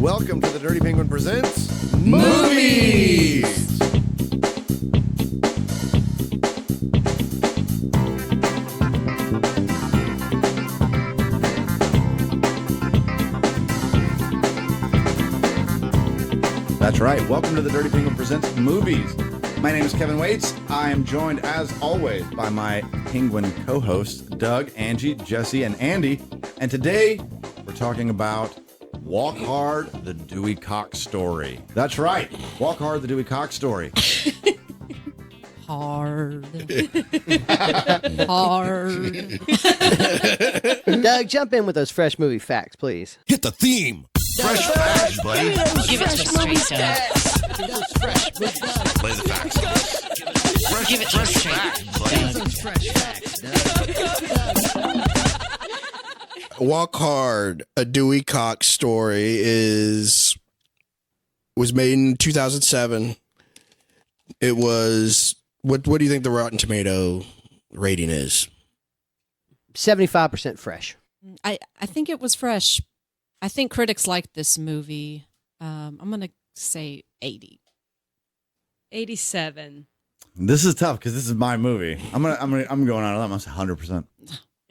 welcome to the Dirty Penguin Presents Movies! That's right, welcome to the Dirty Penguin Presents Movies. My name is Kevin Waits. I am joined, as always, by my Penguin co-hosts, Doug, Angie, Jesse, and Andy. And today, we're talking about Walk Hard, the Dewey Cox story. That's right. Walk Hard, the Dewey Cox story. Hard. Hard. Doug, jump in with those fresh movie facts, please. Hit the theme. Fresh facts, buddy. Give it to us straight, Doug. Play the facts. Give it to us straight, Doug. Walk Hard, a Dewey Cox story was made in 2007. It was what do you think the Rotten Tomato rating is? 75% fresh. I think it was fresh. I think critics liked this movie. I'm gonna say 80. 87. This is tough because this is my movie. I'm going on almost 100%.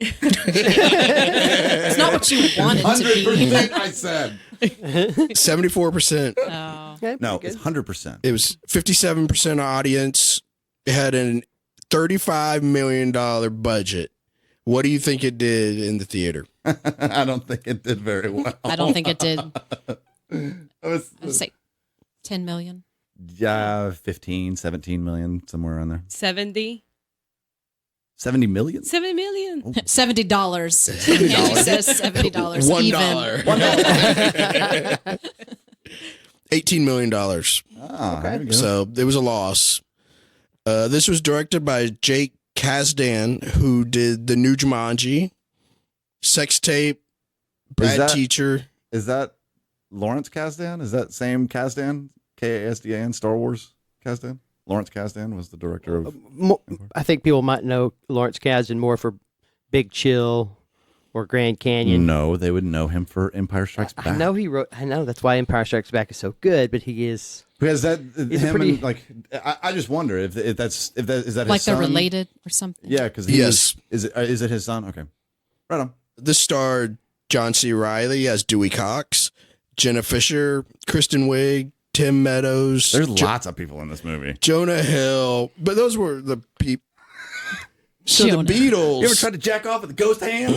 It's not what you wanted to be. 100%, I said. 74%. Oh. Okay, No, pretty it's good. 100%. It was 57% audience. It had an $35 million budget. What do you think it did in the theater? I don't think it did very well. I don't think it did. It I'd say 10 million. Yeah, 15, 17 million, somewhere around there. 70. 70 million? 7 million. $70. Angie says $70 $1. $18 million. Ah, there we go. So it was a loss. This was directed by Jake Kasdan, who did the new Jumanji, Sex Tape, Bad Teacher. Is that Lawrence Kasdan? Is that same Kasdan? Kasdan, Star Wars Kasdan? Lawrence Kasdan was the director of... I think people might know Lawrence Kasdan more for Big Chill or Grand Canyon. No, they would know him for Empire Strikes Back. I know that's why Empire Strikes Back is so good, but he is... Because that He's a him pretty- and like I just wonder if that is that his like son? they're related or something. Yeah, because Yes. is it his son? Okay, right on. This starred John C. Reilly as Dewey Cox, Jenna Fisher, Kristen Wiig, Tim Meadows. There's lots of people in this movie. Jonah Hill. But those were the people. So Jonah. the Beatles. You ever tried to jack off with a ghost hand?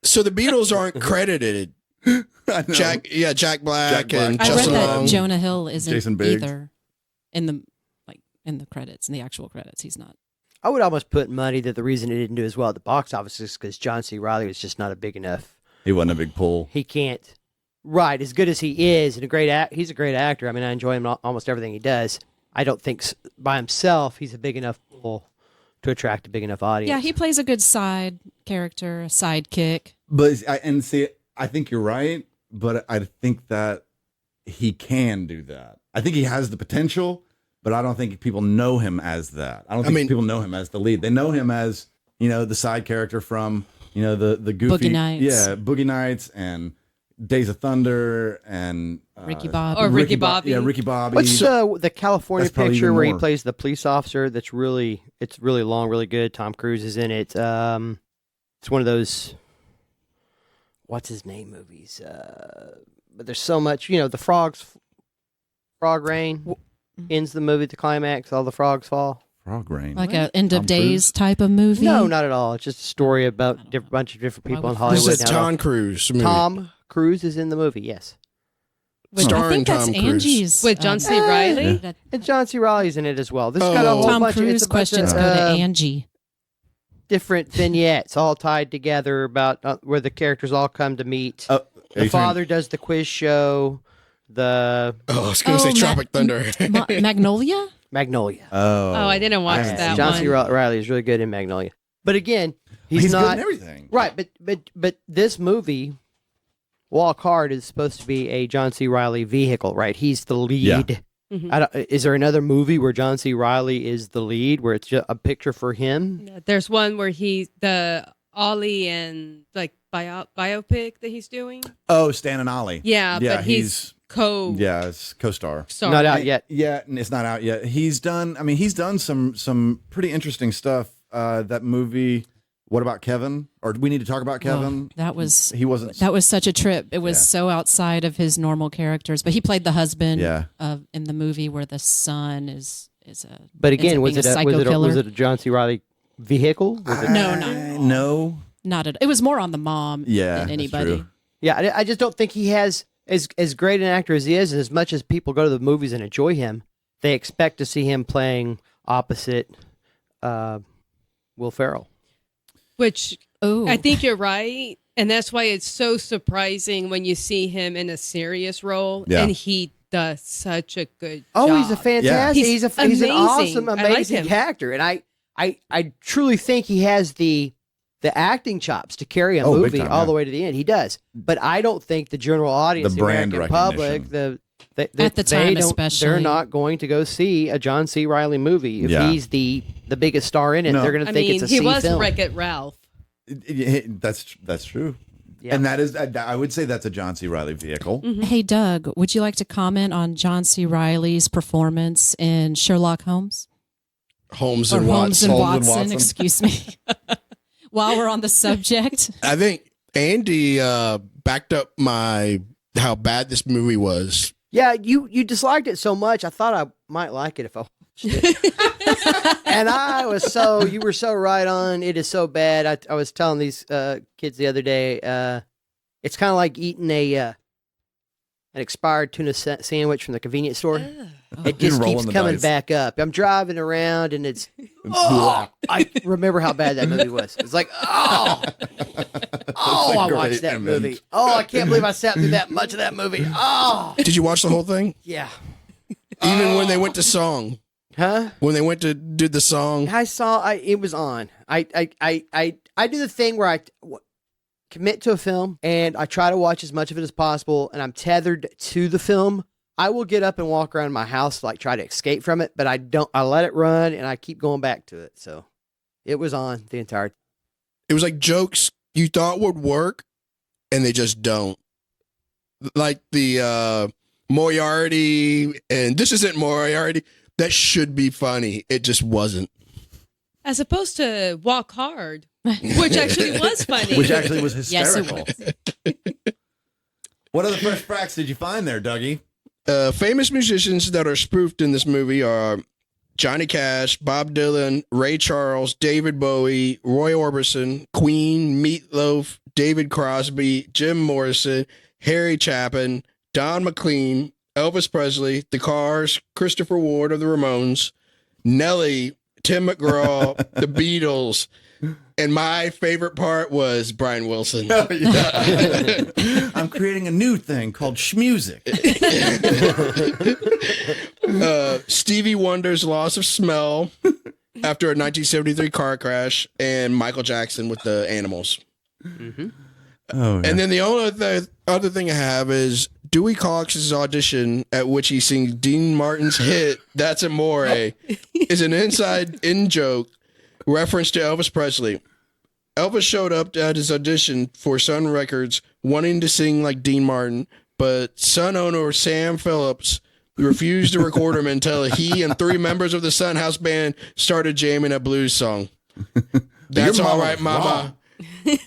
So the Beatles aren't credited. I know. Jack Black and I read Justin that Long. Jonah Hill isn't Jason Biggs. either in the credits, in the actual credits. He's not. I would almost put money that the reason it didn't do as well at the box office is because John C. Reilly was just not a big enough. He wasn't a big pull. He can't. Right, as good as he is, and he's a great actor. I mean, I enjoy him in almost everything he does. I don't think by himself he's a big enough pull to attract a big enough audience. Yeah, he plays a good side character, a sidekick. But I think you're right. But I think that he can do that. I think he has the potential, but I don't think people know him as that. I don't think people know him as the lead. They know him as, the side character from, the goofy. Boogie Nights. Yeah, Boogie Nights and Days of Thunder and Ricky Bobby. Or Ricky Bobby. Yeah, Ricky Bobby. What's the California That's probably picture even where he more. plays the police officer? It's really long, really good. Tom Cruise is in it. It's one of those, what's his name movies? But there's so much, the frog rain ends the movie at the climax. All the frogs fall. Frog Rain. Like a end Tom of days Cruise? type of movie? No, not at all. It's just a story about a bunch of different people in Hollywood. This is now. Tom Cruise. movie. Tom Cruise is in the movie, yes. I Starring think that's Tom Cruise. Angie's. With John C. Riley? Yeah. And John C. Reilly's in it as well. This has got a whole Tom bunch Cruise of, it's a bunch questions of, go to Angie. different vignettes all tied together about where the characters all come to meet. Are The you father does the quiz show. The Oh, I was going to say Tropic Thunder. Magnolia? Magnolia. Oh, I didn't watch haven't that seen John one. C. Riley is really good in Magnolia. But again, he's good not in everything. right. But this movie, Walk Hard, is supposed to be a John C. Riley vehicle, right? He's the lead. Mhm. Is there another movie where John C. Riley is the lead, where it's just a picture for him? There's one where the Ollie and like biopic that he's doing. Oh, Stan and Ollie. Yeah, Yeah, but he's it's co-star. sorry. Not out yet. Yeah, it's not out yet. He's done some pretty interesting stuff. That movie, What About Kevin? Or do we need to talk about Kevin? That was such a trip. It was so outside of his normal characters, but he played the husband in the movie where the son is a. But again, was ends it up being a psycho was killer. it a John C. Reilly vehicle? Was it? No. Not at. It was more on the mom Yeah, than that's anybody. true. Yeah, I just don't think he has as great an actor as he is. And as much as people go to the movies and enjoy him, they expect to see him playing opposite Will Ferrell. Which Oh, I think you're right. And that's why it's so surprising when you see him in a serious role. Yeah. And he does such a good Oh, job. he's a fantastic. He's He's an amazing. awesome, I like amazing him. actor, and I truly think he has the acting chops to carry a Oh, big movie time, all yeah. the way to the end. He does, but I don't think the general audience, The the brand American public, recognition. At the time especially. they're not going to go see a John C. Reilly movie if Yeah. he's the biggest star in it. No. They're going to I think mean, it's a he C was film. Wreck-It Ralph. That's true. Yeah. And that is, I would say that's a John C. Reilly vehicle. Hey Doug, would you like to comment on John C. Reilly's performance in Sherlock Holmes? Holmes Or and Holmes Watson. and Holmes and Watson, Watson. excuse me. While we're on the subject. I think Andy backed up how bad this movie was. Yeah, you disliked it so much. I thought I might like it if I watched it. And you were so right on. It is so bad. I was telling these kids the other day, it's kind of like eating an expired tuna sandwich from the convenience store. It just rolling keeps the coming dice. back up. I'm driving around and it's, I remember how bad that movie was. It's like, I great watched that image. movie. Oh, I can't believe I sat through that much of that movie. Oh, Did you watch the whole thing? yeah. Even when they went to song, Huh? when they went to do the song. I saw. It was on. I do the thing where I commit to a film and I try to watch as much of it as possible, and I'm tethered to the film. I will get up and walk around my house, like try to escape from it, but I don't. I let it run and I keep going back to it. So it was on the entire. It was like jokes you thought would work, and they just don't. Like the Moriarty, and this isn't Moriarty. That should be funny. It just wasn't. As opposed to Walk Hard, which actually was funny. Which actually was Yes, it hysterical. What other fresh facts did you find there, Dougie? Famous musicians that are spoofed in this movie are Johnny Cash, Bob Dylan, Ray Charles, David Bowie, Roy Orbison, Queen, Meatloaf, David Crosby, Jim Morrison, Harry Chapin, Don McLean, Elvis Presley, The Cars, Christopher Ward of the Ramones, Nelly, Tim McGraw, The Beatles, and my favorite part was Brian Wilson. I'm creating a new thing called Schmusic. Stevie Wonder's Loss of Smell after a 1973 car crash, and Michael Jackson with the Animals. Oh, And then the only other thing I have is Dewey Cox's audition, at which he sings Dean Martin's hit "That's Amore," is an in joke reference to Elvis Presley. Elvis showed up at his audition for Sun Records wanting to sing like Dean Martin, but Sun owner Sam Phillips refused to record him until he and 3 members of the Sun House band started jamming a blues song. That's Your all mama right, was Mama,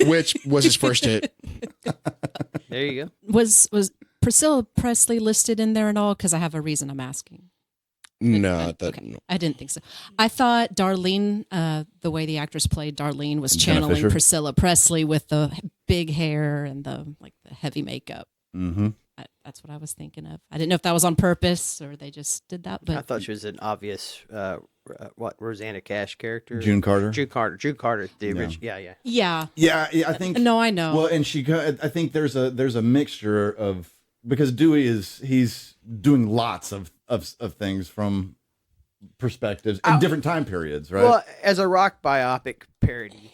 which was his first hit. There you go. Was Priscilla Presley listed in there and all? Because I have a reason I'm asking. No, Okay. I didn't think so. I thought Darlene, the way the actress played Darlene, was Jenna channeling Fisher? Priscilla Presley with the big hair and the heavy makeup. Mm-hmm. That's what I was thinking of. I didn't know if that was on purpose or they just did that. But I thought she was an obvious Rosanna Cash character. June Carter. Drew Carter, the Yeah. original. Yeah. yeah, Yeah, I think. no, I know. Well, and I think there's a mixture of, because Dewey he's doing lots of things from perspectives in different time periods, right? Well, as a rock biopic parody,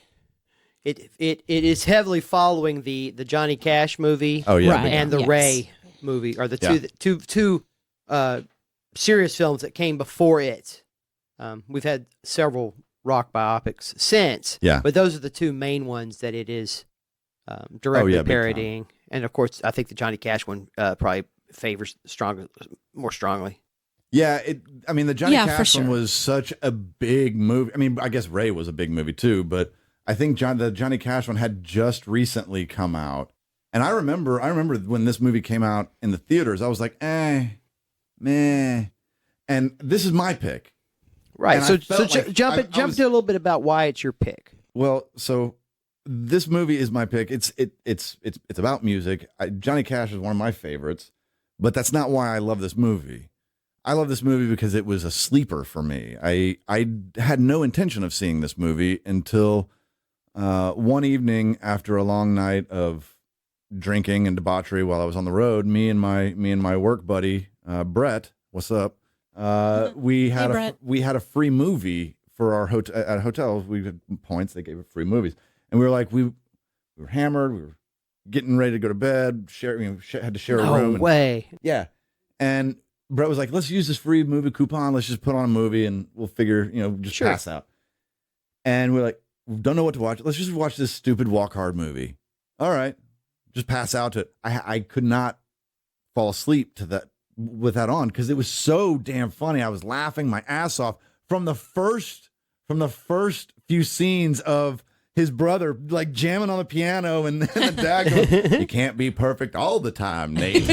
it is heavily following the Johnny Cash movie. Oh, yeah, Right. big and the Yes. Ray movie are the Yeah. two serious films that came before it. We've had several rock biopics since, Yeah. but those are the 2 main ones that it is directly big parodying. And of course, I think the Johnny Cash one probably favors more strongly. Yeah, the Johnny Yeah, for Cash one sure. was such a big movie. I mean, I guess Ray was a big movie too, but I think the Johnny Cash one had just recently come out. And I remember when this movie came out in the theaters, I was like, meh. And this is my pick. Right. And So, I felt like jump I to was- a little bit about why it's your pick. Well, so this movie is my pick. It's about music. Johnny Cash is one of my favorites, but that's not why I love this movie. I love this movie because it was a sleeper for me. I had no intention of seeing this movie until one evening after a long night of drinking and debauchery while I was on the road. Me and my work buddy Brett, what's up? We had a free movie for our at hotels. We had points. They gave us free movies, and we were like we were hammered. We were getting ready to go to bed. Had to share a room. No way. Yeah, and Brett was like, let's use this free movie coupon. Let's just put on a movie and we'll figure, just Sure. pass out. And we're like, we don't know what to watch. Let's just watch this stupid Walk Hard movie. All right. Just pass out to it. I could not fall asleep to that with that on because it was so damn funny. I was laughing my ass off from the first few scenes of his brother like jamming on the piano and the dad goes, you can't be perfect all the time, Nate.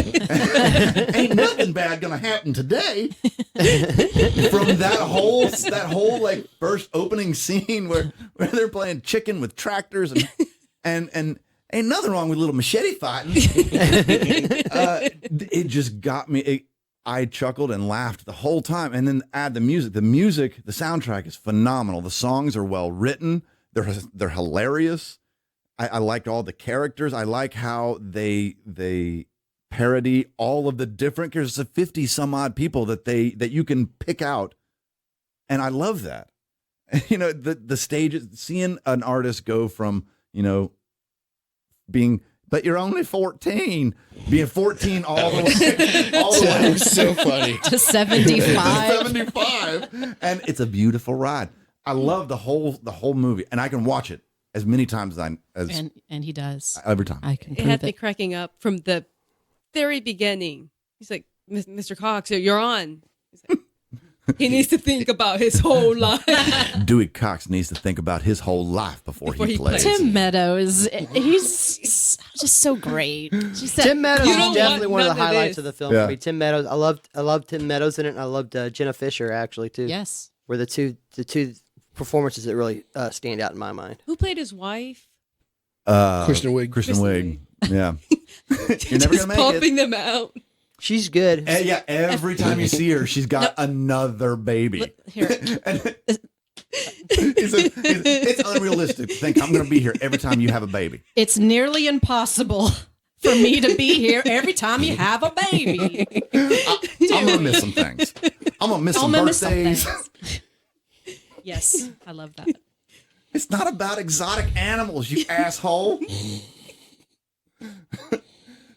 Ain't nothing bad gonna happen today. From that whole like first opening scene where they're playing chicken with tractors and ain't nothing wrong with a little machete fighting. It just got me. I chuckled and laughed the whole time. And then add the music. The soundtrack is phenomenal. The songs are well written. They're hilarious. I liked all the characters. I like how they parody all of the different characters. It's 50 some odd people that you can pick out, and I love that. The stages, seeing an artist go from being, but you're only 14, being 14 all the way, That was so funny. To 75. 75, and it's a beautiful ride. I love the whole movie, and I can watch it as many times as And he does. every time. I can It had prove me it. cracking up from the very beginning. He's like, Mr. Cox, you're on. He's like, he needs to think about his whole life. Dewey Cox needs to think about his whole life before he plays. Tim Meadows, he's just so great. Just that- Tim Meadows You is don't definitely want one of the none of highlights this. of the film Yeah. for me. Tim Meadows. I loved Tim Meadows in it, and I loved Jenna Fisher actually too. Yes. Were the two performances that really stand out in my mind. Who played his wife? Kristen Wiig. Kristen Wiig. Yeah. You're never Just gonna make pumping it. them out. She's good. Yeah, every time you see her, she's got another baby. Here. And it's unrealistic to think I'm going to be here every time you have a baby. It's nearly impossible for me to be here every time you have a baby. I'm going to miss some things. I'm going to miss some birthdays. Yes, I love that. It's not about exotic animals, you asshole.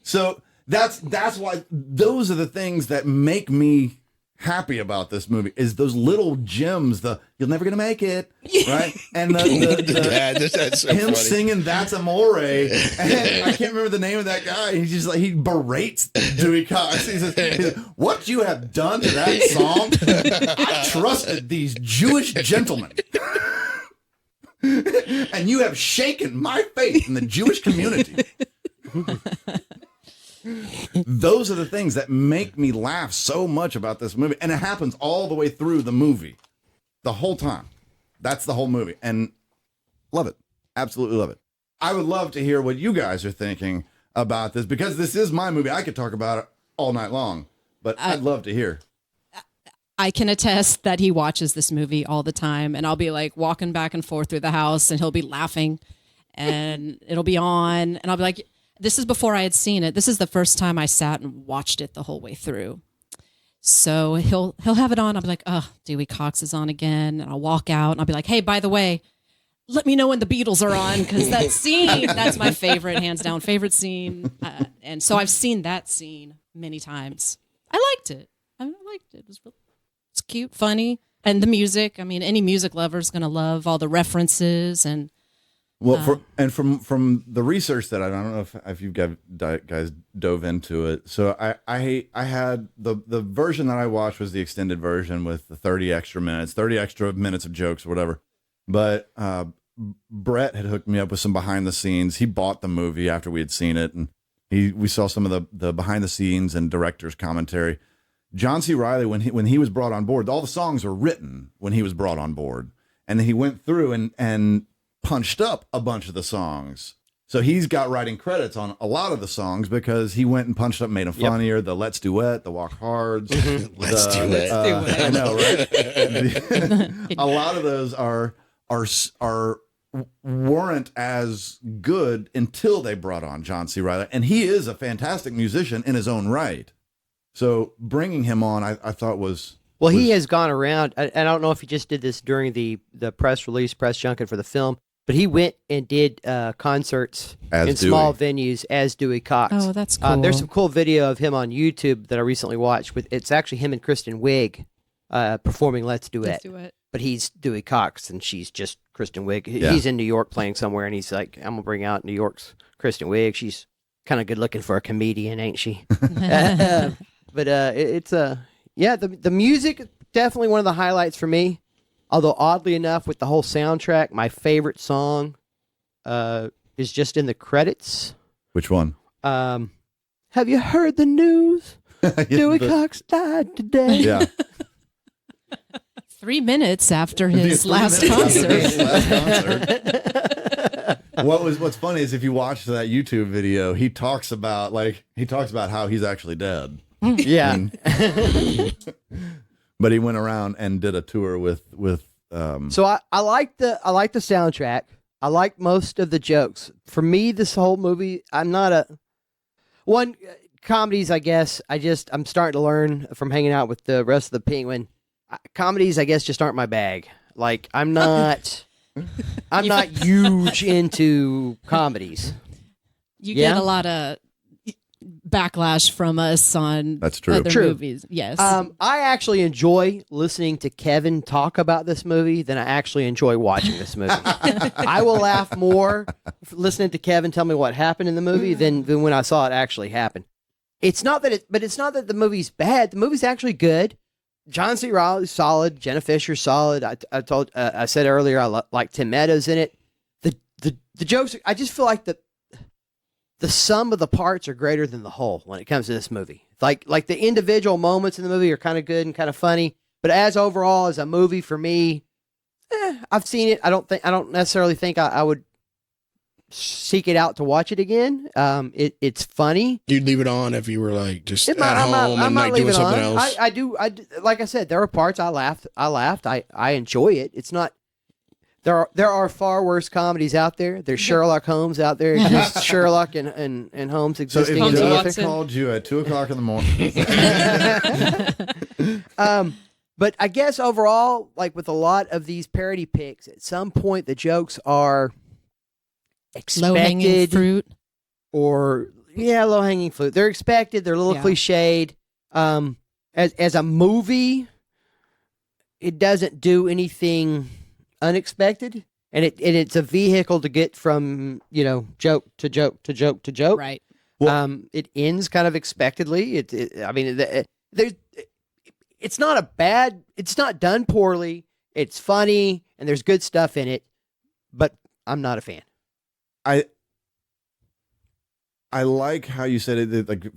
So that's why those are the things that make me happy about this movie is those little gems. You're never gonna make it, right? And That's so him funny. singing "That's Amore," and I can't remember the name of that guy. He's just like he berates Dewey Cox. He says, "What you have done to that song? I trusted these Jewish gentlemen." And you have shaken my faith in the Jewish community. Those are the things that make me laugh so much about this movie. And it happens all the way through the movie, the whole time. That's the whole movie. And love it. Absolutely love it. I would love to hear what you guys are thinking about this because this is my movie. I could talk about it all night long, but I'd love to hear. I can attest that he watches this movie all the time, and I'll be like walking back and forth through the house, and he'll be laughing, and it'll be on, and I'll be like, this is before I had seen it. This is the first time I sat and watched it the whole way through. So he'll have it on. I'll be like, oh, Dewey Cox is on again, and I'll walk out, and I'll be like, hey, by the way, let me know when the Beatles are on, because that scene, that's my favorite, hands down favorite scene. And so I've seen that scene many times. I liked it. It was really. It's cute, funny, and the music. I mean, any music lover is going to love all the references, and Well, from the research that I don't know if you guys dove into it. So I had the version that I watched was the extended version with the 30 extra minutes of jokes or whatever. But Brett had hooked me up with some behind the scenes. He bought the movie after we had seen it, and we saw some of the behind the scenes and director's commentary. John C. Reilly, when he was brought on board, all the songs were written when he was brought on board, and then he went through and punched up a bunch of the songs. So he's got writing credits on a lot of the songs because he went and punched up, made them funnier. The Let's Duet, the Walk Hards. Let's do it. I know, right? A lot of those weren't as good until they brought on John C. Reilly. And he is a fantastic musician in his own right. So bringing him on, I thought was... Well, he has gone around. I don't know if he just did this during the press release, press junket for the film, but he went and did concerts in small venues as Dewey Cox. Oh, that's cool. There's some cool video of him on YouTube that I recently watched. It's actually him and Kristen Wiig performing Let's Duet. But he's Dewey Cox, and she's just Kristen Wiig. Yeah. He's in New York playing somewhere, and he's like, I'm going to bring out New York's Kristen Wiig. She's kind of good looking for a comedian, ain't she? But the music, definitely one of the highlights for me. Although, oddly enough, with the whole soundtrack, my favorite song is just in the credits. Which one? Have you heard the news? Dewey Cox died today. Yeah. 3 minutes after his last concert. What's funny is if you watch that YouTube video, he talks about how he's actually dead. Yeah. But he went around and did a tour with So I like the soundtrack. I like most of the jokes. For me, this whole movie, I'm not a comedies, I guess. I'm starting to learn from hanging out with the rest of the Penguin. Comedies, I guess, just aren't my bag. Like, I'm not huge into comedies. You get a lot of backlash from us on That's true. other movies. Yes. I actually enjoy listening to Kevin talk about this movie than I actually enjoy watching this movie. I will laugh more listening to Kevin tell me what happened in the movie than when I saw it actually happen. It's not that the movie's bad. The movie's actually good. John C. Reilly's solid. Jenna Fisher's solid. I said earlier I like Tim Meadows in it. The jokes. I just feel like the sum of the parts are greater than the whole when it comes to this movie. Like the individual moments in the movie are kind of good and kind of funny, but as overall as a movie for me, I've seen it. I don't necessarily think I would seek it out to watch it again. It's funny. You'd leave it on if you were like just at home I and might like leave doing it something on. else. I do. Like I said, there are parts I laughed. I enjoy it. It's not. There are far worse comedies out there. There's Sherlock Holmes out there. Just Sherlock and Holmes So existing if in the Doug ether. called you at 2:00 in the morning, But I guess overall, like with a lot of these parody picks, at some point the jokes are Low-hanging expected, fruit. or low-hanging fruit. They're expected. They're a little cliched. As a movie, it doesn't do anything unexpected, and it's a vehicle to get from joke to joke to joke to joke. Right. It ends kind of expectedly. It's not it's not done poorly. It's funny and there's good stuff in it, but I'm not a fan. I like how you said it, like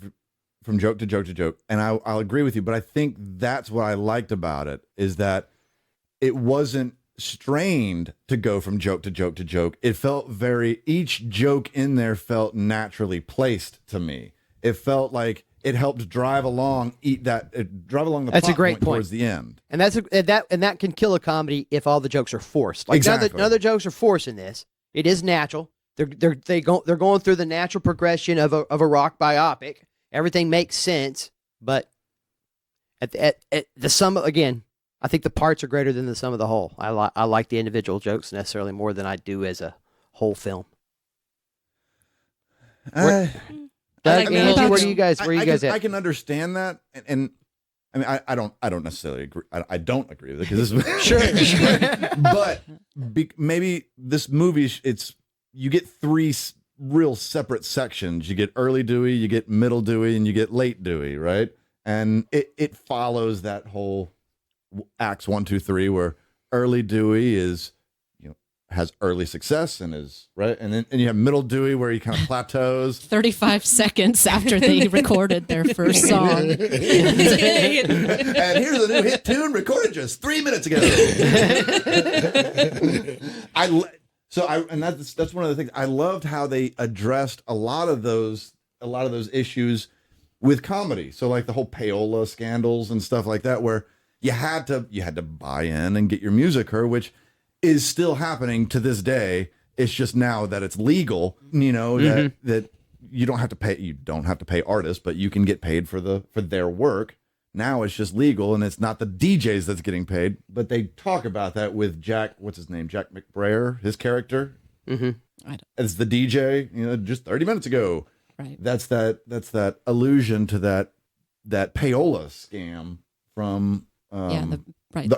from joke to joke to joke, and I'll agree with you. But I think that's what I liked about it is that it wasn't strained to go from joke to joke to joke. It felt each joke in there felt naturally placed to me. It felt like it helped drive along the That's a plot great point point. towards the end. And that can kill a comedy if all the jokes are forced. Like Exactly. none of the jokes are forced in this. It is natural. They're going through the natural progression of a rock biopic. Everything makes sense, but at the sum again, I think the parts are greater than the sum of the whole. I like the individual jokes necessarily more than I do as a whole film. Doug, Angie, where you guys at? I can understand that, and I mean, I don't necessarily agree. I don't agree with it because this is Sure. but maybe this movie it's you get three real separate sections. You get early Dewey, you get middle Dewey, and you get late Dewey, right? And it follows that whole acts 1, 2, 3, where early Dewey is, has early success and is right, and then you have middle Dewey where he kind of plateaus. 35 seconds after they recorded their first song. And here's a new hit tune recorded just 3 minutes ago. That's one of the things I loved, how they addressed a lot of those issues with comedy. So like the whole payola scandals and stuff like that, where you had to buy in and get your music heard, which is still happening to this day. It's just now that it's legal, that you don't have to pay artists, but you can get paid for their work. Now it's just legal, and it's not the DJs that's getting paid. But they talk about that with Jack, what's his name? Jack McBrayer, his character. Mm-hmm. As the DJ, just 30 minutes ago. Right. That's that allusion to that payola scam from the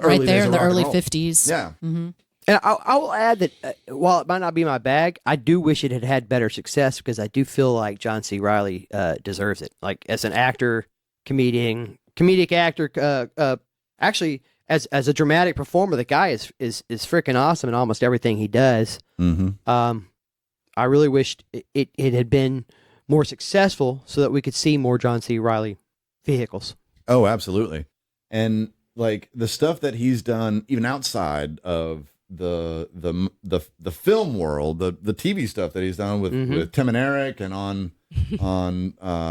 early right there days in of the rock and early roll. 50s. Yeah. Mm-hmm. And I will add that while it might not be my bag, I do wish it had had better success, because I do feel like John C. Reilly deserves it. Like as an actor, comedic actor, actually as a dramatic performer, the guy is freaking awesome in almost everything he does. Mm-hmm. I really wished it had been more successful so that we could see more John C. Reilly vehicles. Oh, absolutely. And like the stuff that he's done, even outside of the film world, the TV stuff that he's done with Tim and Eric and on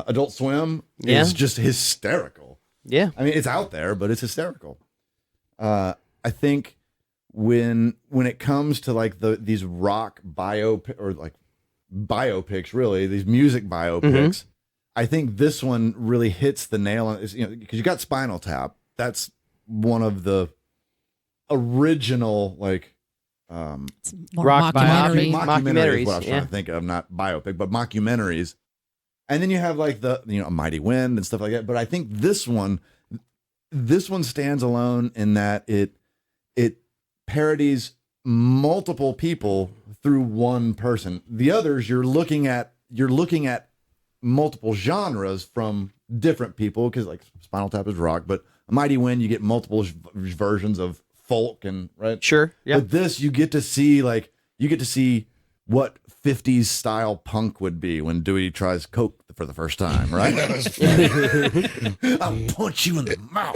Adult Swim is just hysterical. Yeah. I mean, it's out there, but it's hysterical. I think when it comes to like these rock biopics, really, these music biopics, I think this one really hits the nail on, because you got Spinal Tap. That's one of the original rock mockumentaries. What I was trying to think of, not biopic, but mockumentaries. And then you have like the A Mighty Wind and stuff like that. But I think this one stands alone in that it parodies multiple people through one person. The others, you're looking at multiple genres from different people, because like Spinal Tap is rock, but A Mighty Wind, you get multiple versions of folk and right. Sure. Yeah. But this, you get to see what 50s style punk would be when Dewey tries coke for the first time, right? I'll punch you in the mouth.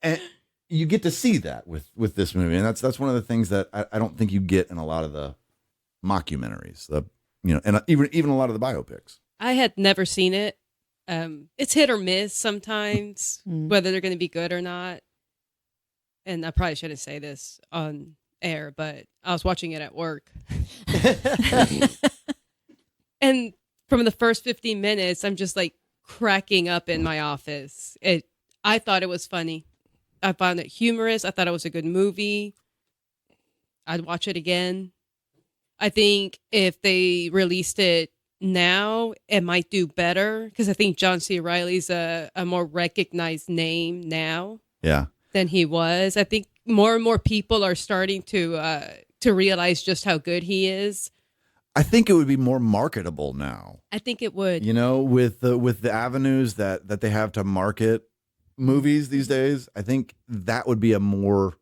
And you get to see that with this movie, and that's one of the things that I don't think you get in a lot of the mockumentaries, and even a lot of the biopics. I had never seen it. It's hit or miss sometimes, whether they're going to be good or not. And I probably shouldn't say this on air, but I was watching it at work. And from the first 15 minutes, I'm just like cracking up in my office. I thought it was funny. I found it humorous. I thought it was a good movie. I'd watch it again. I think if they released it now, it might do better, because I think John C. Reilly's a more recognized name now than he was. I think more and more people are starting to realize just how good he is. I think it would be more marketable now. I think it would. With the avenues that they have to market movies these days, I think that would be a more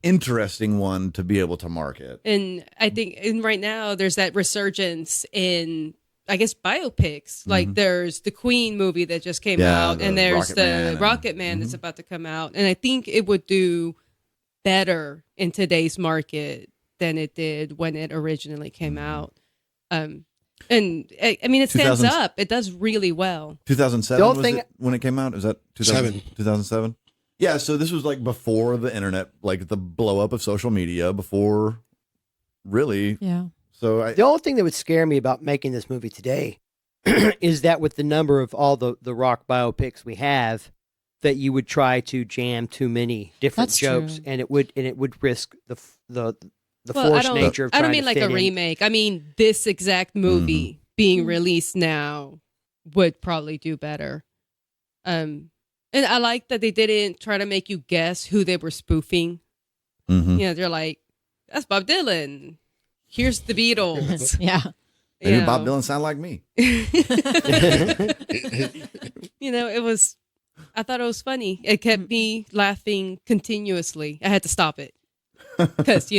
interesting one to be able to market. And I think right now there's that resurgence in, I guess, biopics. Like there's the Queen movie that just came out, and there's the Rocket Man that's about to come out. And I think it would do better in today's market than it did when it originally came out. And I mean, it stands up. It does really well. 2007 when it came out? Is that 2007? Yeah, so this was like before the internet, like the blow up of social media, before really. Yeah. So the only thing that would scare me about making this movie today is that with the number of all the rock biopics we have, that you would try to jam too many different jokes, and it would risk the forced nature of trying to fit in. I don't mean like a remake. I mean this exact movie being released now would probably do better. And I like that they didn't try to make you guess who they were spoofing. They're like, that's Bob Dylan. Here's the Beatles. Yeah. Maybe Yeah. Bob Dylan sound like me. I thought it was funny. It kept me laughing continuously. I had to stop it because,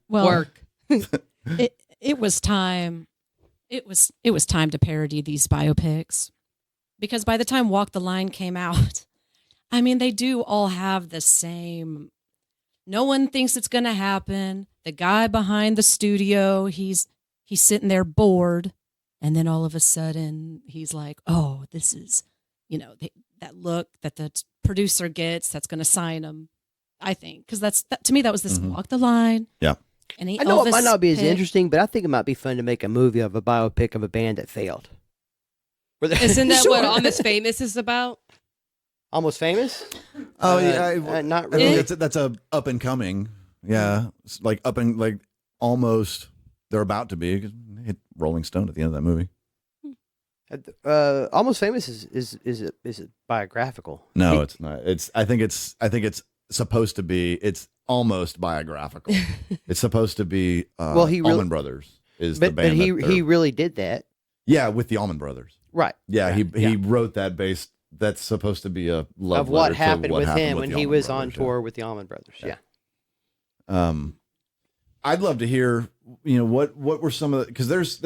Well, work. it was time. It was time to parody these biopics, because by the time Walk the Line came out, I mean, they do all have the same. No one thinks it's going to happen. The guy behind the studio, he's sitting there bored, and then all of a sudden he's like, "Oh, this is, that look that the producer gets that's going to sign him." I think because to me that was this Walk the Line. Yeah. And I know it might Elvis not be as pick. interesting, but I think it might be fun to make a movie of a biopic of a band that failed. Isn't that Sure. what Almost Famous is about? Almost Famous? Oh, yeah. Not I really. think that's a up and coming. Yeah. It's like almost they're about to be. They hit Rolling Stone at the end of that movie. Almost Famous is it biographical? No, it's not. I think it's supposed to be. It's almost biographical. It's supposed to be. Well, he really- Allman Brothers is the But band. he that they're- he really did that, yeah, with the Allman Brothers. right? Yeah, he wrote that based. That's supposed to be a love Of what letter to happened with him with when the he Allman was on Brothers, tour with the Allman Brothers. Yeah. I'd love to hear, what were some of the, because there's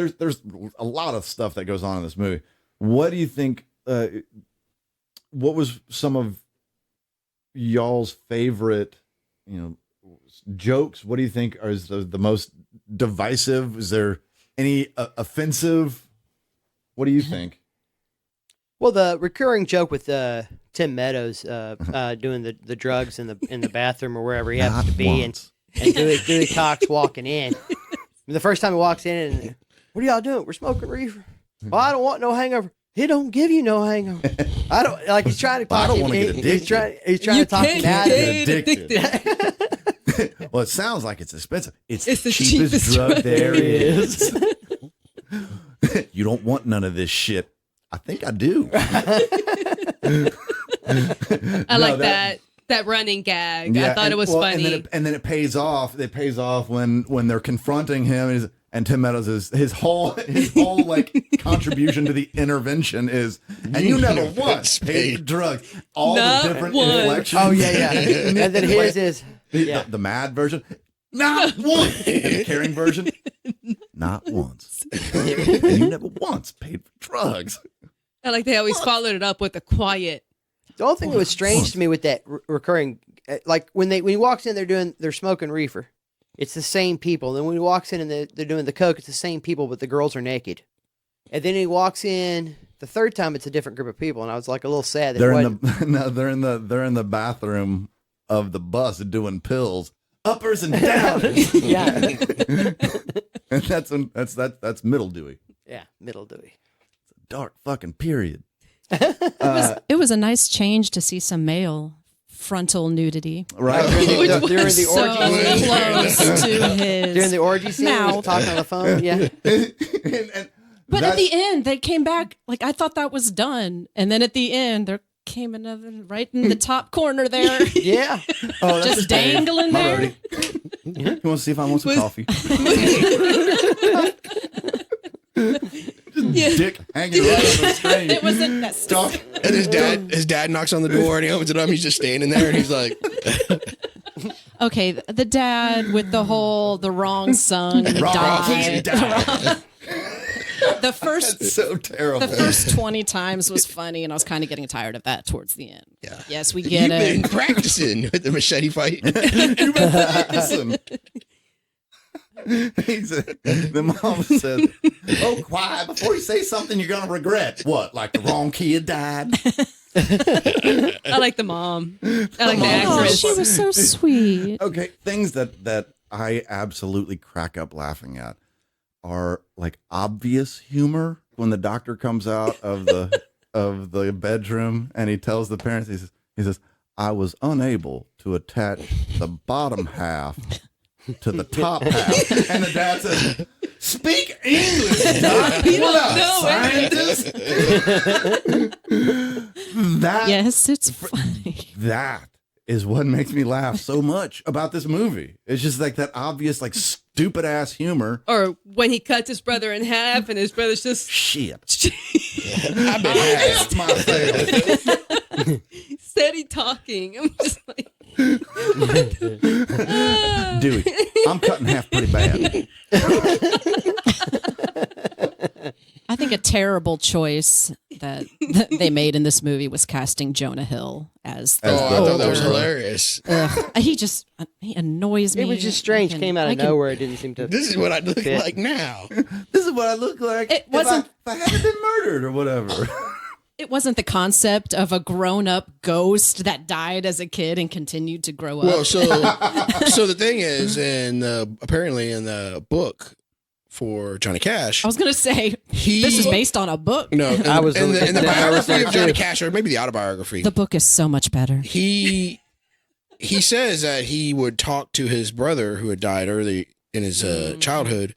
a lot of stuff that goes on in this movie. What do you think? What was some of y'all's favorite, jokes? What do you think is the most divisive? Is there any offensive? What do you think? Well, the recurring joke with Tim Meadows doing the drugs in the bathroom or wherever he happens Not to be, once. and Dewey Cox walking in. The first time he walks in, and what are y'all doing? We're smoking reefer. Well, I don't want no hangover. He don't give you no hangover. I don't like. He's trying to talk. I don't wanna get addicted. He's trying to talk him out of it. Get addicted. Well, it sounds like it's expensive. It's the the cheapest cheapest drug drug there is. You don't want none of this shit. I think I do. I like that running gag. I thought it was funny. And then it pays off. It pays off when they're confronting him. And Tim Meadows is his whole like contribution to the intervention is, and you never once paid for drugs. All Not the different once. inflections. Oh yeah. And then his is The mad version. Not once. The caring version. Not once. And you never once paid for drugs. I like they always followed it up with a quiet. The only thing that was strange to me with that recurring, like when he walks in, they're smoking reefer. It's the same people. Then when he walks in and they're doing the coke, it's the same people, but the girls are naked. And then he walks in the third time, it's a different group of people, and I was like a little sad. That They're in the bathroom of the bus doing pills, uppers and downers. Yeah, And that's middle Dewey. yeah, middle Dewey. Dark fucking period. It was a nice change to see some male frontal nudity. Right. During the So orgy, close to his during the orgy scene, when he's mouth. talking on the phone. Yeah, And But at that's- the end, they came back. Like, I thought that was done. And then at the end, there came another right in the top corner there. yeah. oh, that's Just dangling My there. roadie. You want to see if I want some coffee? Dick hanging right on the screen. It wasn't that Stop. And his dad knocks on the door and he opens it up. And he's just standing there and he's like, Okay, the dad with the wrong son Wrong. died. The first So terrible. the first 20 times was funny, and I was kind of getting tired of that towards the end. Yeah. Yes, we "You've get been it. practicing with the machete fight." You've been practicing. The mom says, "Oh, quiet! Before you say something, you're gonna regret. What? Like the wrong kid died? I like the mom. I like the Oh, actress. she was so sweet. Okay, things that I absolutely crack up laughing at are like obvious humor. When the doctor comes out of the bedroom and he tells the parents, he says, "I was unable to attach the bottom half to the top half," and the dad says, "Speak English, Doc. What a scientist." That Yes, it's funny. that is what makes me laugh so much about this movie. It's just like that obvious, like stupid ass humor. Or when he cuts his brother in half and his brother's just Shit. I've been had. My fail. steady talking. I'm just like, Dewey, I'm cutting half pretty bad. I think a terrible choice that they made in this movie was casting Jonah Hill as the I thought that was older- hilarious. He annoys me. It was just strange. And Came out I of can- nowhere. It didn't seem to. This is what I look fit. like now. This is what I look like It wasn't- if I hadn't been murdered or whatever. It wasn't the concept of a grown-up ghost that died as a kid and continued to grow up. Well, so the thing is, apparently in the book for Johnny Cash, I was going to say, this is based on a book. no, I was in the I was biography there of Johnny too. Cash, or maybe the autobiography. The book is so much better. He says that he would talk to his brother who had died early in his childhood,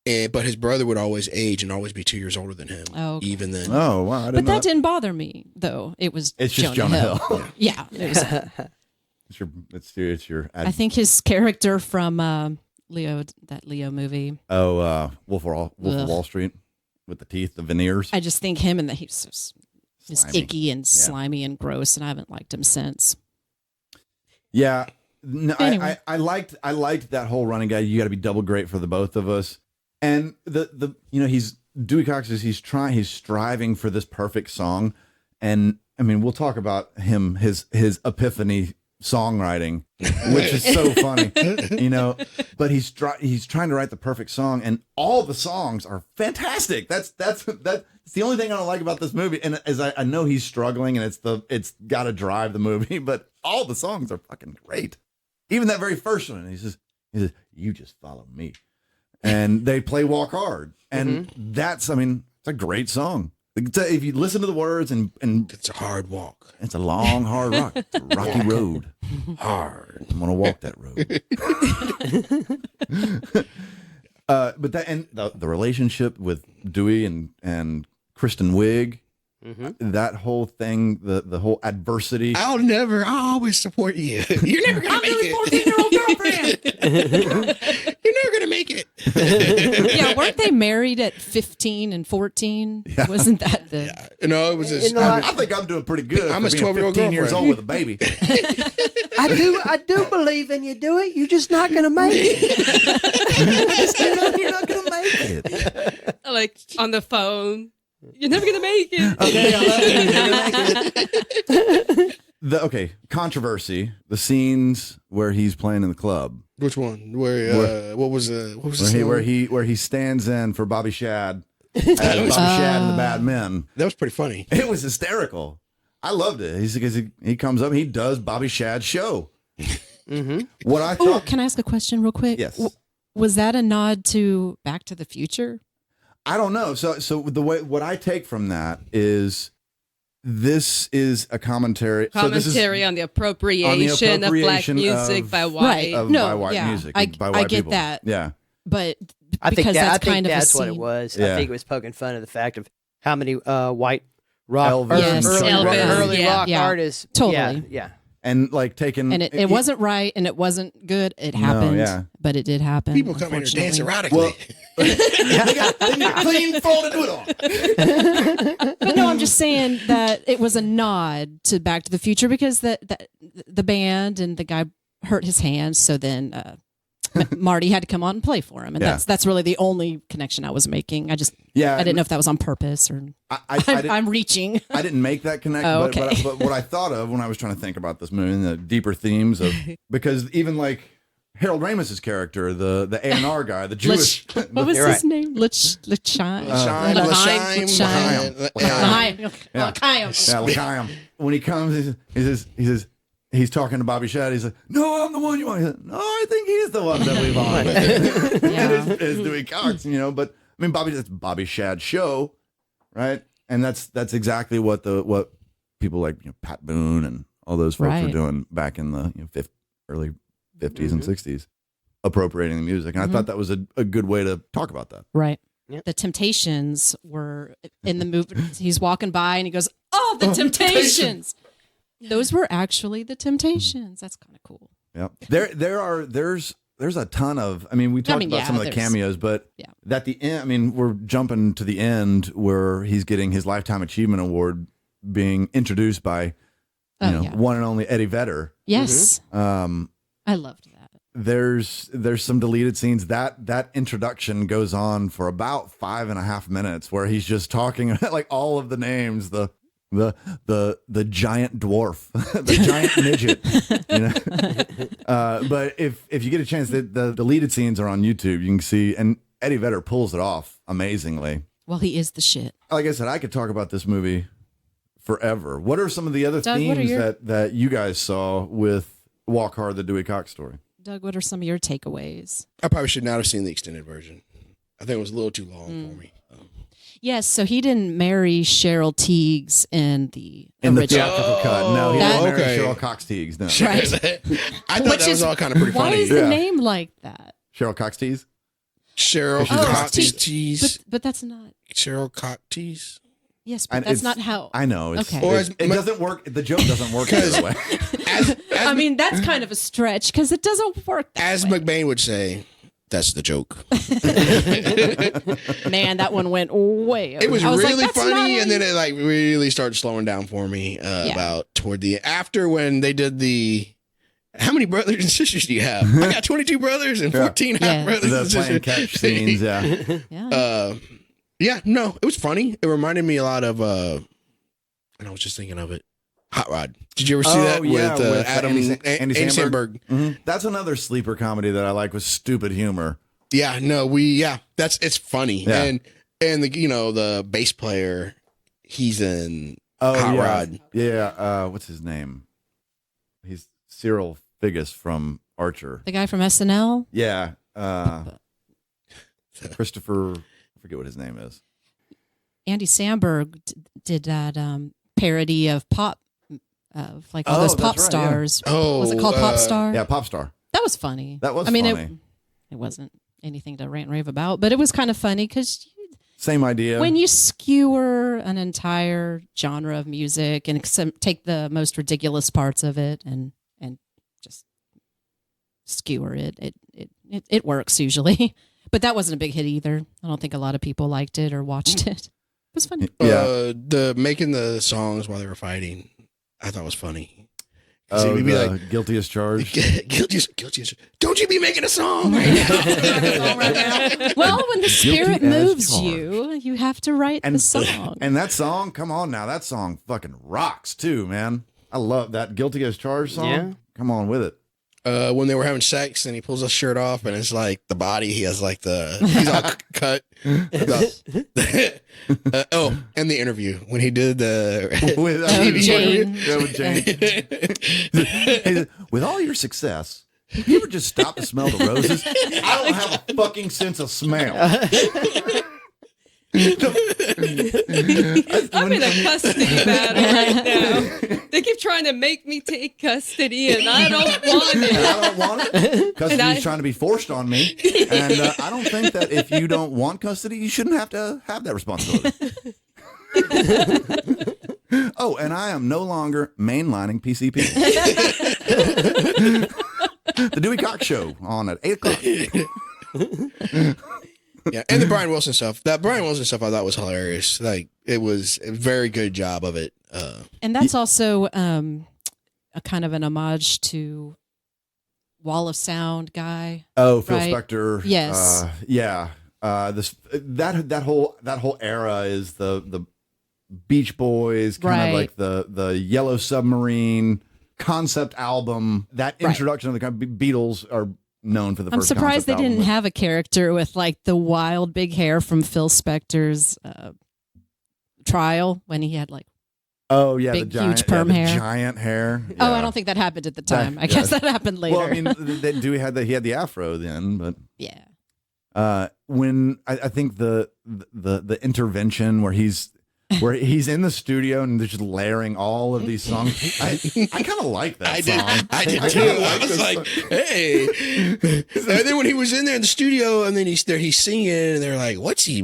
but his brother would always age and always be 2 years older than him. Oh, okay. Even then. Oh, wow. I didn't But know that didn't bother me, though. It's just Jonah Hill. Yeah. It was, It's your I think his character from that Leo movie, Wolf of Ugh. Wall Street with the teeth, the veneers. I just think him and he's Slimy. icky and slimy and gross, and I haven't liked him since. Yeah. No, Anyway. I liked that whole running guy. You got to be double great for the both of us. And the he's Dewey Cox he's striving for this perfect song. And I mean, we'll talk about his epiphany songwriting, which is so funny, but he's trying to write the perfect song, and all the songs are fantastic. That's the only thing I don't like about this movie. And as I know he's struggling, and it's got to drive the movie, but all the songs are fucking great. Even that very first one, he says, "You just follow me," and they play "Walk Hard," and it's a great song. If you listen to the words and It's a hard walk. it's a long, hard rock. It's a rocky road. Hard. I'm gonna walk that road. But that and the relationship with Dewey and Kristen Wiig, that whole thing, the whole adversity. I'll always support you. You're never going to make it. 14-year-old girlfriend. You're never going to make it. Yeah, weren't they married at 15 and 14? Yeah. Wasn't that the? No, it was this. I think I'm doing pretty good. I'm for his being 12-year-old 15 years girlfriend. old with a baby. I do believe in you, Dewey. You're just not going to make it. You're not gonna make it. like on the phone. You're never gonna make it. Okay, I love it. Okay, controversy. The scenes where he's playing in the club, Which one? What was the song? where he stands in for Bobby Shad, as Bobby Shad and the Bad Men. That was pretty funny. It was hysterical. I loved it. He comes up, and he does Bobby Shad's show. What I Oh, thought, can I ask a question real quick? yes, Was that a nod to Back to the Future? I don't know. So what I take from that is this is a commentary. Commentary on the appropriation of black appropriation music of- by white. Right. Of No, by white yeah, music, I- by I white get people. that. Yeah. But I think because that, that's kind of that's a what it scene. was. Yeah. I think it was poking fun of the fact of how many white rock Elvis Yes, early Elvis. rock Yeah. artists. Totally. Yeah. And like taking And it wasn't right and it wasn't good. It happened, yeah. but it did happen. People come in and dance unfortunately. erotically. Well, they got clean phone to do it on. But no, I'm just saying that it was a nod to Back to the Future because the band and the guy hurt his hand, so then Marty had to come on and play for him, and Yeah. that's really the only connection I was making. I didn't know if that was on purpose or I'm reaching. I didn't make that connection, Oh, but, okay. but what I thought of when I was trying to think about this movie and the deeper themes of, because even like Harold Ramis's character, the A&R guy, the Jewish, What was You're his right. name? Shine, L'chaim. L'chaim. When he comes, he says he's talking to Bobby Shad. He's like, "No, I'm the one you want." He said, "No, I think he's the one that we want." Yeah. It's Dewey Cox, But I mean, that's Bobby Shad's show, right? And that's exactly what people like Pat Boone and all those folks were Right. doing back in the early 50s and 60s, appropriating the music. And I thought that was a good way to talk about that. Right. Yep. The Temptations were in the movie. He's walking by and he goes, "Oh, the Temptations!" Those were actually the Temptations. That's kind of cool. Yep. There's a ton of. I mean, we talked about some of the cameos, but at the end, I mean, we're jumping to the end where he's getting his Lifetime Achievement Award, being introduced by, one and only Eddie Vedder. Yes. I loved that. There's some deleted scenes. That introduction goes on for about 5.5 minutes, where he's just talking like all of the names, the giant dwarf, the giant midget. But if you get a chance, the deleted scenes are on YouTube. You can see, and Eddie Vedder pulls it off amazingly. Well, he is the shit. Like I said, I could talk about this movie forever. What are some of the other Doug, themes that you guys saw with Walk Hard, the Dewey Cox story? Doug, what are some of your takeaways? I probably should not have seen the extended version. I think it was a little too long for me. Yes, so he didn't marry Cheryl Tiegs in the In the original. theatrical cut. No, he didn't marry Okay. Cheryl Cox Tiegs. No. Right. I thought that was all kind of pretty Why funny. is the name like that? Cheryl Cox Tiegs? Cheryl Oh, Cox T- tease. But that's not. Cheryl Cox tease. Yes, but And that's it's- not how. I know. It's, Okay. Or it doesn't work. The joke doesn't work that way. I mean, that's kind of a stretch because it doesn't work that As way. McBain would say, that's the joke. Man, that one went way over. It was I like, really "That's not funny, how and then you-" it like really started slowing down for me about toward the after when they did the. How many brothers and sisters do you have? I got 22 brothers and 14 half Yeah. brothers The and playing sisters. catch scenes. Yeah. Yeah. Yeah, no, it was funny. It reminded me a lot of, and I was just thinking of it, Hot Rod. Did you ever see that with Adam Andy Samberg? Samberg? Mhm. That's another sleeper comedy that I like with stupid humor. Yeah, no, it's funny, Yeah. and the the bass player, he's in Oh, Hot yeah. Rod. Yeah. What's his name? He's Cyril Figgis from Archer. The guy from SNL. Yeah. Christopher, I forget what his name is. Andy Samberg did that parody of pop, of like all those that's pop right, yeah. stars. Oh, Was it called Pop Star? Yeah, Pop Star. That was funny. That was I mean, funny. it wasn't anything to rant and rave about, but it was kind of funny because Same idea. when you skewer an entire genre of music and take the most ridiculous parts of it and just skewer it, it works usually. But that wasn't a big hit either. I don't think a lot of people liked it or watched it. It was funny. Yeah. The making the songs while they were fighting, I thought was funny. 'Cause he'd be like, guilty as charged. guilty. Don't you be making a song right now? Well, when the spirit as moves charged. you have to write the song. And that song, come on now, that song fucking rocks too, man. I love that Guilty as Charged song. Yeah. Come on with it. When they were having sex and he pulls his shirt off and it's like the body, he has like he's all cut. And the interview when he did the With TV Jane. Yeah, with Jane. He said, with all your success, have you ever just stopped to smell the roses? I don't have a fucking sense of smell. I'm in a custody battle right now. They keep trying to make me take custody, and I don't want And it. I don't want it. Custody And is trying to be forced on me. And I don't think that if you don't want custody, you shouldn't have to have that responsibility. Oh, and I am no longer mainlining PCP. The Dewey Cox Show on at 8 o'clock. Yeah, and the Brian Wilson stuff. That Brian Wilson stuff I thought was hilarious. Like it was a very good job of it. And that's also a kind of an homage to Wall of Sound guy. Oh, Phil Right. Spector. Yes. Yeah. That whole era is the Beach Boys, kind of Right. like the Yellow Submarine concept album. That Right. introduction of the Beatles are known for the I'm first. surprised they concept didn't album. have a character with like the wild big hair from Phil Spector's Trial when he had like. Oh yeah, big, the giant, huge perm the hair. giant hair. Oh, Yeah. I don't think that happened at the time. I Yeah. guess that happened later. Well, I mean, he had the afro then, but yeah. when I think the intervention where he's where he's in the studio and they're just layering all of these songs. I kind of like that song. I did too. I was like, hey. And then when he was in there in the studio, and then he's there, he's singing, and they're like, what's he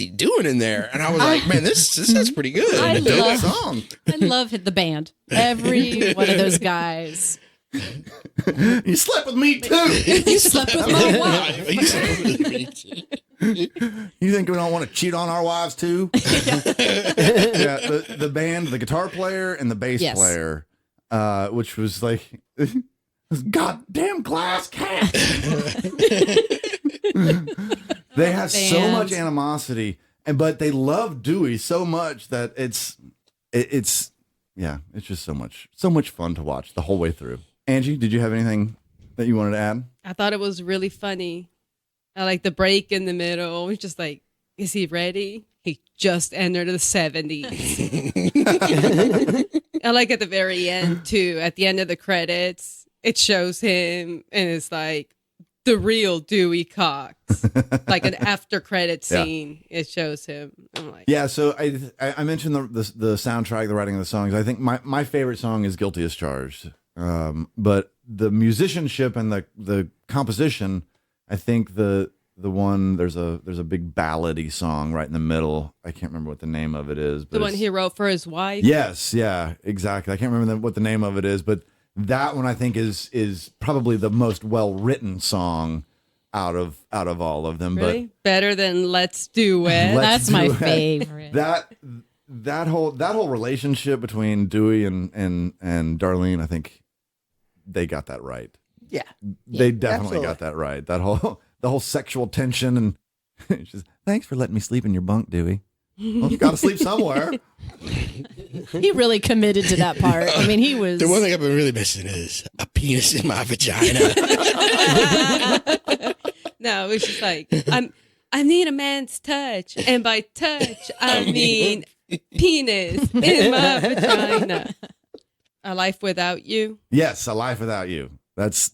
doing in there? And I was like, man, this sounds pretty good. I Dope love- song. I love the band. Every one of those guys. You slept with me too. You slept with my wife. You think we don't want to cheat on our wives too? Yeah, the band, the guitar player and the bass Yes. player, which was like this goddamn glass cat. They have so Band. much animosity, but they love Dewey so much that it's just so much fun to watch the whole way through. Angie, did you have anything that you wanted to add? I thought it was really funny. I like the break in the middle. It was just like, is he ready? He just entered the 70s. I like at the very end, too. At the end of the credits, it shows him and it's like the real Dewey Cox. Like an after credit scene, it shows him. I'm like, Yeah, so I mentioned the soundtrack, the writing of the songs. I think my favorite song is Guilty as Charged. But the musicianship and the composition, I think the one there's a big ballady song right in the middle. I can't remember what the name of it is. But the one he wrote for his wife. Yes, yeah, exactly. I can't remember what the name of it is, but that one I think is probably the most well written song out of all of them. Really? Better than Let's Do It. Let's That's my Do It. favorite. That whole relationship between Dewey and Darlene, I think they got that right. Yeah. They definitely absolutely. got that right. The whole sexual tension and just, thanks for letting me sleep in your bunk, Dewey. Well, you got to sleep somewhere. He really committed to that part. I mean, he was. The one thing I've been really missing is a penis in my vagina. No, it was just like, I need a man's touch. And by touch, I mean penis in my vagina. A Life Without You. Yes, A Life Without You. That's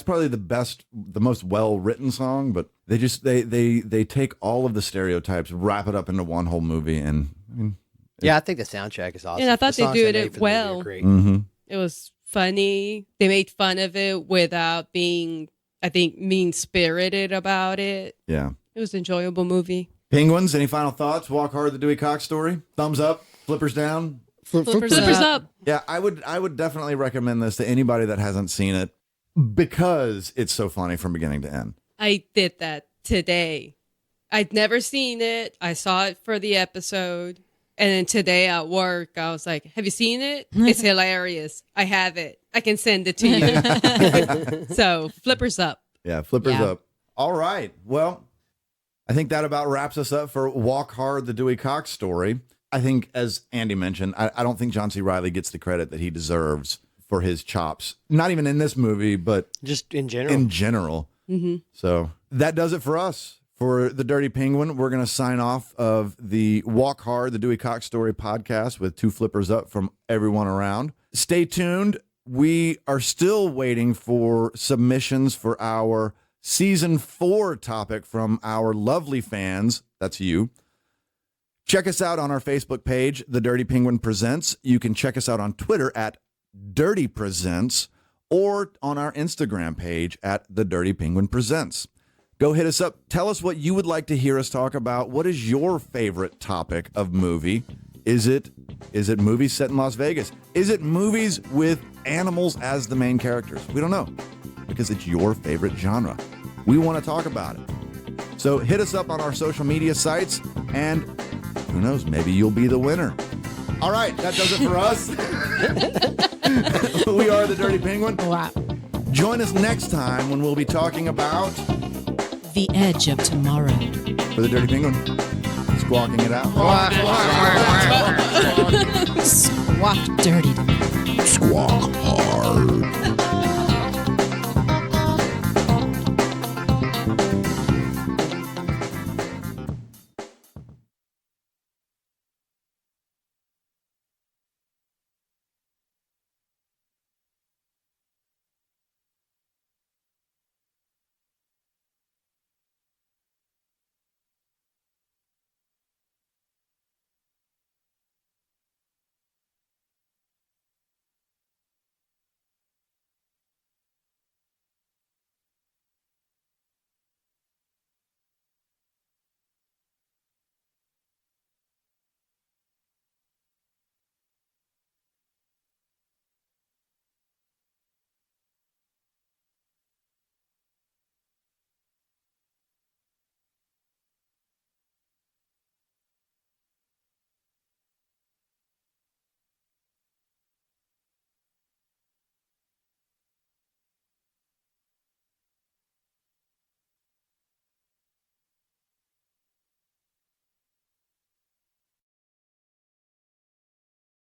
probably the most well written song. But they just they take all of the stereotypes, wrap it up into one whole movie, and I mean, Yeah, I think the soundtrack is awesome. And I thought The they songs did made it for the movie are well. great. mhm. It was funny. They made fun of it without being, I think, mean-spirited about it. Yeah. It was an enjoyable movie. Penguins. Any final thoughts? Walk Hard, the Dewey Cox story. Thumbs up. Flippers down. Flippers Flippers up. up. Yeah, I would definitely recommend this to anybody that hasn't seen it because it's so funny from beginning to end. I did that today. I'd never seen it. I saw it for the episode. And then today at work, I was like, have you seen it? It's hilarious. I have it. I can send it to you. So, flippers up. Yeah, flippers Yeah. up. All right. Well, I think that about wraps us up for Walk Hard, the Dewey Cox story. I think, as Andy mentioned, I don't think John C. Reilly gets the credit that he deserves for his chops. Not even in this movie, but Just in general. in general. So that does it for us. For the Dirty Penguin, we're going to sign off of the Walk Hard, the Dewey Cox Story podcast with 2 flippers up from everyone around. Stay tuned. We are still waiting for submissions for our season 4 topic from our lovely fans. That's you. Check us out on our Facebook page, The Dirty Penguin Presents. You can check us out on Twitter at Dirty Presents or on our Instagram page at The Dirty Penguin Presents. Go hit us up. Tell us what you would like to hear us talk about. What is your favorite topic of movie? Is it movies set in Las Vegas? Is it movies with animals as the main characters? We don't know because it's your favorite genre. We want to talk about it. So hit us up on our social media sites and who knows, maybe you'll be the winner. All right, that does it for us. We are the Dirty Penguin. Wow. Join us next time when we'll be talking about The Edge of Tomorrow. For the Dirty Penguin, squawking it out. Squawk dirty. Squawk hard.